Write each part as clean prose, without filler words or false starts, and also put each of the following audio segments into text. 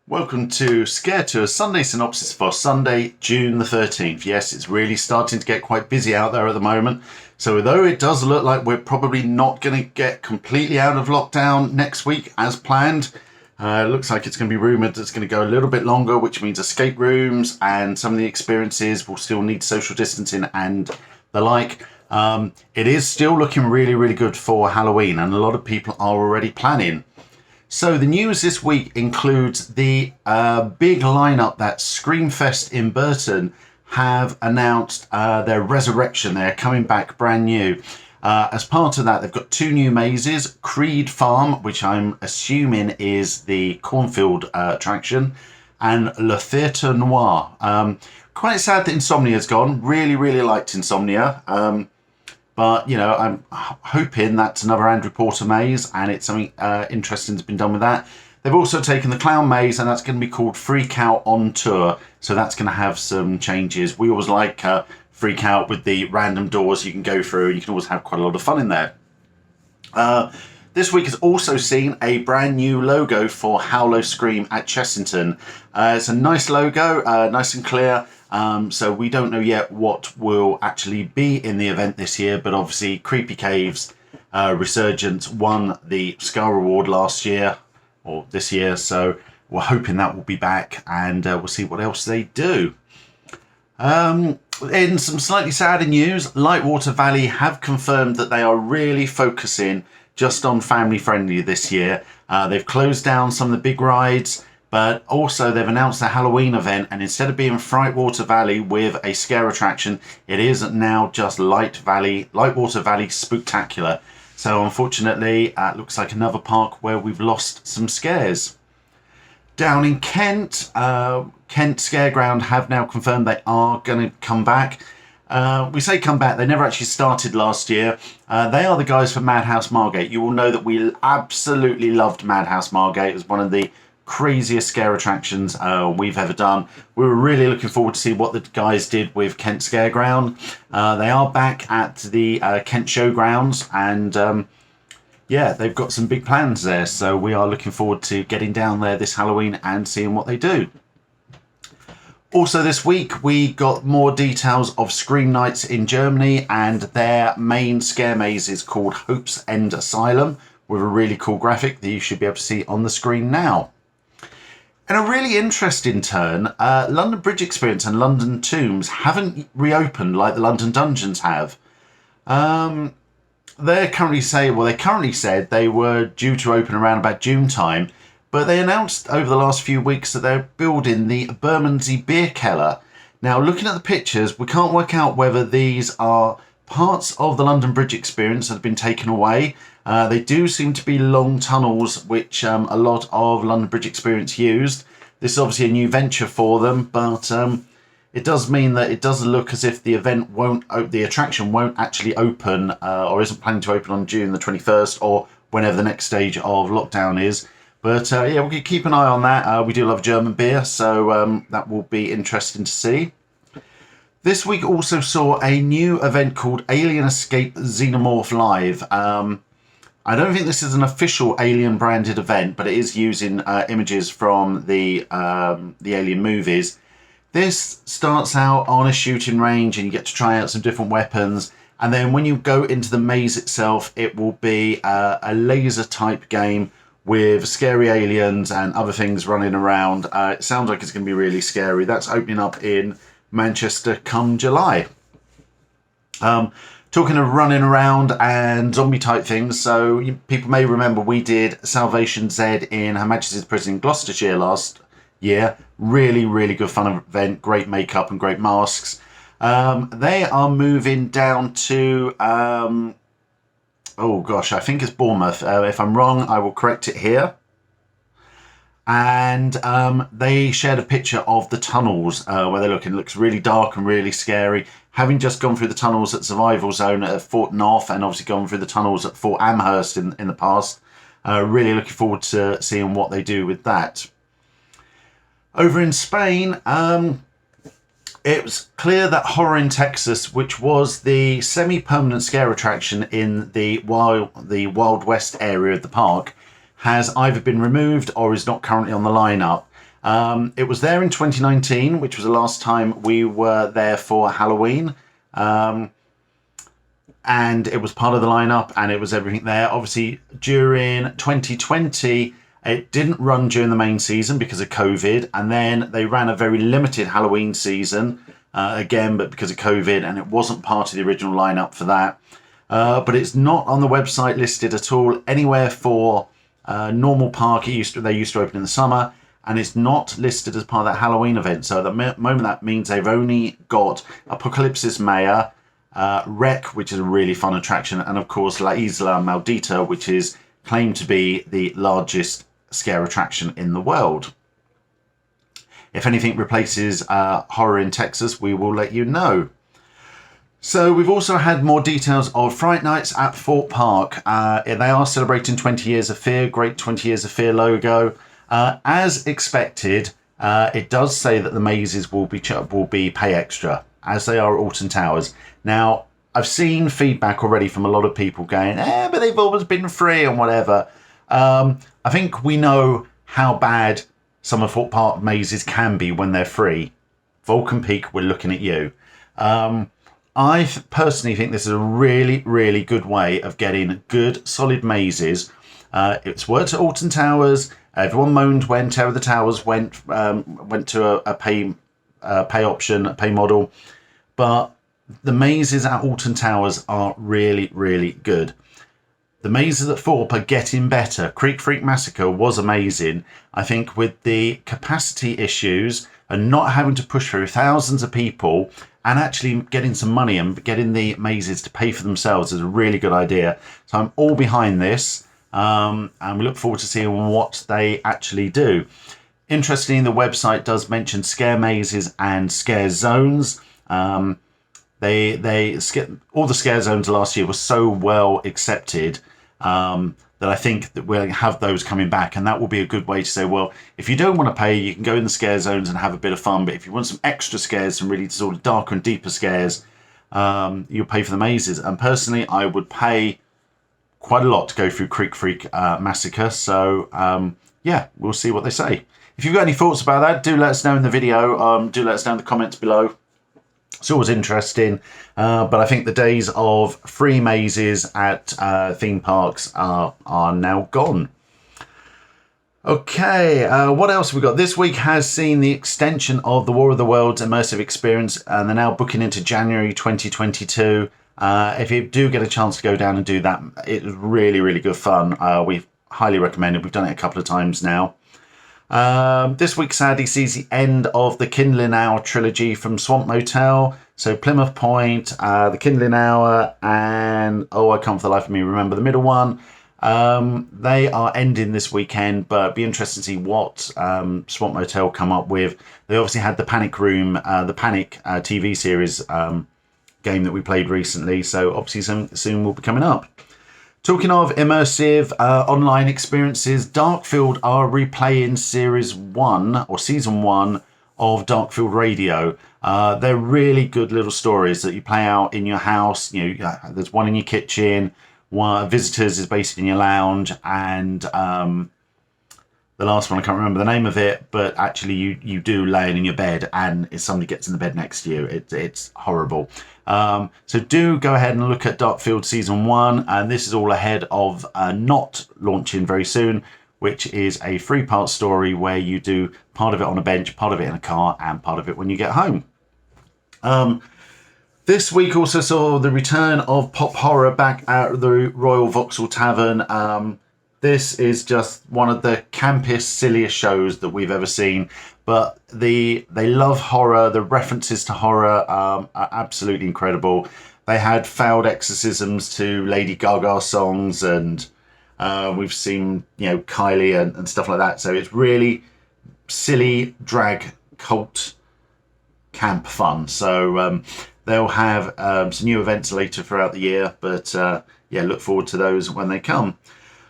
Welcome to Scare Tours Sunday Synopsis for Sunday, June the 13th. Yes, it's really starting to get quite busy out there at the moment. So although it does look like we're probably not going to get completely out of lockdown next week as planned, it looks like it's going to be rumoured that it's going to go a little bit longer, which means escape rooms and some of the experiences will still need social distancing and the like. It is still looking really, really good for Halloween, and a lot of people are already planning. So the news this week includes the big lineup that Screamfest in Burton have announced their resurrection. They're coming back brand new. As part of that, they've got two new mazes, Creed Farm, which I'm assuming is the cornfield attraction, and Le Theatre Noir. Quite sad that Insomnia's gone. Really, really liked Insomnia. But, you know, I'm hoping that's another Andrew Porter maze and it's something interesting that's been done with that. They've also taken the Clown maze and that's going to be called Freak Out on Tour. So that's going to have some changes. We always like Freak Out with the random doors you can go through. You can always have quite a lot of fun in there. This week has also seen a brand new logo for Howlo Scream at Chessington. It's a nice logo, nice and clear. So we don't know yet what will actually be in the event this year, but obviously Creepy Caves Resurgence won the Scar Award last year, or this year, so we're hoping that will be back, and we'll see what else they do. In some slightly sadder news, Lightwater Valley have confirmed that they are really focusing just on family friendly this year. They've closed down some of the big rides, but also they've announced a Halloween event, and instead of being Frightwater Valley with a scare attraction, it is now just Lightwater Valley Spooktacular. So unfortunately, it looks like another park where we've lost some scares. Down in Kent, Kent Scareground have now confirmed they are going to come back. We say come back, they never actually started last year. They are the guys for Madhouse Margate. You will know that we absolutely loved Madhouse Margate. It was one of the craziest scare attractions we've ever done. We were really looking forward to see what the guys did with Kent Scareground. They are back at the Kent Showgrounds, and yeah, they've got some big plans there, so we are looking forward to getting down there this Halloween and seeing what they do. Also this week we got more details of Scream Nights in Germany, and their main scare maze is called Hope's End Asylum, with a really cool graphic that you should be able to see on the screen now. In a really interesting turn, London Bridge Experience and London Tombs haven't reopened like the London Dungeons have. They currently said they were due to open around about June time, but they announced over the last few weeks that they're building the Bermondsey Beer Keller. Now, looking at the pictures, we can't work out whether these are parts of the London Bridge Experience that have been taken away. They do seem to be long tunnels, which a lot of London Bridge Experience used. This is obviously a new venture for them, but it does mean that it does look as if the attraction won't actually open, or isn't planning to open on June the 21st, or whenever the next stage of lockdown is. But yeah, we'll keep an eye on that. We do love German beer, so that will be interesting to see. This week also saw a new event called Alien Escape Xenomorph Live. I don't think this is an official Alien branded event, but it is using images from the Alien movies. This starts out on a shooting range and you get to try out some different weapons. And then when you go into the maze itself, it will be a laser type game with scary aliens and other things running around. It sounds like it's going to be really scary. That's opening up in Manchester come July. Talking of running around and zombie type things, so people may remember we did Salvation Z in Her Majesty's Prison in Gloucestershire last year. Really, really good fun event, great makeup and great masks. They are moving down to, oh gosh, I think it's Bournemouth. If I'm wrong, I will correct it here. And they shared a picture of the tunnels where they're looking. It looks really dark and really scary. Having just gone through the tunnels at Survival Zone at Fort North, and obviously gone through the tunnels at Fort Amherst in the past, really looking forward to seeing what they do with that. Over in Spain, it was clear that Horror in Texas, which was the semi-permanent scare attraction in the Wild West area of the park, has either been removed or is not currently on the lineup. It was there in 2019, which was the last time we were there for Halloween. And it was part of the lineup and it was everything there. Obviously, during 2020, it didn't run during the main season because of COVID. And then they ran a very limited Halloween season, again, but because of COVID, and it wasn't part of the original lineup for that. But it's not on the website listed at all anywhere for normal park. They used to open in the summer, and it's not listed as part of that Halloween event. So at the moment, that means they've only got Apocalypsis Maya, Wreck, which is a really fun attraction, and of course La Isla Maldita, which is claimed to be the largest scare attraction in the world. If anything replaces Horror in Texas, we will let you know. So we've also had more details of Fright Nights at Thorpe Park. They are celebrating 20 years of fear. Great 20 years of fear logo. As expected, it does say that the mazes will be pay extra, as they are at Alton Towers. Now, I've seen feedback already from a lot of people going, but they've always been free and whatever. I think we know how bad some of Thorpe Park mazes can be when they're free. Vulcan Peak, we're looking at you. I personally think this is a really, really good way of getting good, solid mazes. It's worked at Alton Towers. Everyone moaned when Terror of the Towers went to a pay option, a pay model. But the mazes at Alton Towers are really, really good. The mazes at Thorpe are getting better. Creek Freak Massacre was amazing. I think with the capacity issues and not having to push through thousands of people and actually getting some money and getting the mazes to pay for themselves is a really good idea. So I'm all behind this, and we look forward to seeing what they actually do. Interestingly, the website does mention scare mazes and scare zones. All the scare zones last year were so well accepted that I think that we'll have those coming back, and that will be a good way to say, well, if you don't want to pay, you can go in the scare zones and have a bit of fun, but if you want some extra scares, some really sort of darker and deeper scares, you'll pay for the mazes. And personally, I would pay quite a lot to go through Creek Freak Massacre, so yeah, we'll see what they say. If you've got any thoughts about that, do let us know in the video, do let us know in the comments below. It's always interesting, but I think the days of free mazes at theme parks are now gone. Okay, what else have we got? This week has seen the extension of the War of the Worlds immersive experience, and they're now booking into January 2022. If you do get a chance to go down and do that, it is really, really good fun. We've highly recommended. We've done it a couple of times now. This week sadly sees the end of the Kindling Hour trilogy from Swamp Motel. So Plymouth Point, the Kindling Hour, and I can't for the life of me remember the middle one. They are ending this weekend, but it'd be interesting to see what Swamp Motel come up with. They obviously had the Panic Room, the Panic TV series game that we played recently, so obviously soon will be coming up. Talking of immersive online experiences, Darkfield are replaying Series 1 or Season 1 of Darkfield Radio. They're really good little stories that you play out in your house. You know, there's one in your kitchen, one Visitors is basically in your lounge, and the last one, I can't remember the name of it, but actually you do laying in your bed and if somebody gets in the bed next to you, it's horrible. So do go ahead and look at Darkfield Season 1, and this is all ahead of Not launching very soon, which is a 3-part story where you do part of it on a bench, part of it in a car, and part of it when you get home. This week also saw the return of pop horror back at the Royal Vauxhall Tavern. This is just one of the campiest, silliest shows that we've ever seen. But they love horror. The references to horror are absolutely incredible. They had failed exorcisms to Lady Gaga songs, and we've seen, you know, Kylie and stuff like that. So it's really silly, drag, cult, camp fun. So they'll have some new events later throughout the year. But yeah, look forward to those when they come.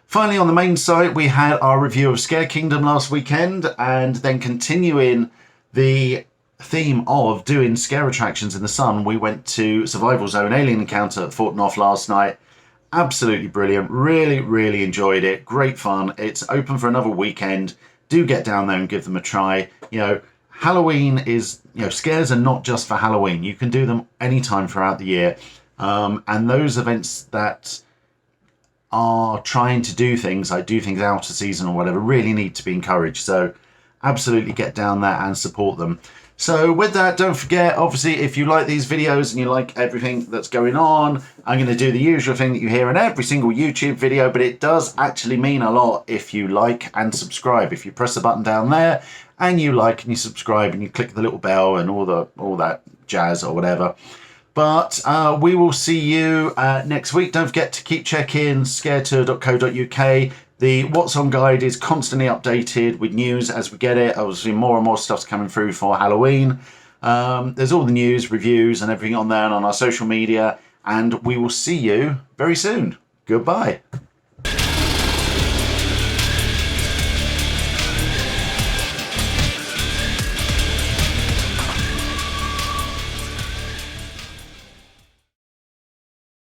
Finally, on the main site, we had our review of Scare Kingdom last weekend, and then continuing the theme of doing scare attractions in the sun, we went to Survival Zone Alien Encounter at Fort North last night. Absolutely brilliant. Really, really enjoyed it. Great fun. It's open for another weekend. do get down there and give them a try. You know, Halloween is, you know, scares are not just for Halloween. You can do them anytime throughout the year. And those events that are trying to do things, like do things out of season or whatever, really need to be encouraged. So absolutely get down there and support them. So with that, don't forget, obviously, if you like these videos and you like everything that's going on, I'm going to do the usual thing that you hear in every single YouTube video, but it does actually mean a lot if you like and subscribe. If you press the button down there and you like and you subscribe and you click the little bell and all that jazz or whatever. But we will see you next week. Don't forget to keep checking scaretour.co.uk. The What's On guide is constantly updated with news as we get it. Obviously, more and more stuff's coming through for Halloween. There's all the news, reviews, and everything on there and on our social media. And we will see you very soon. Goodbye.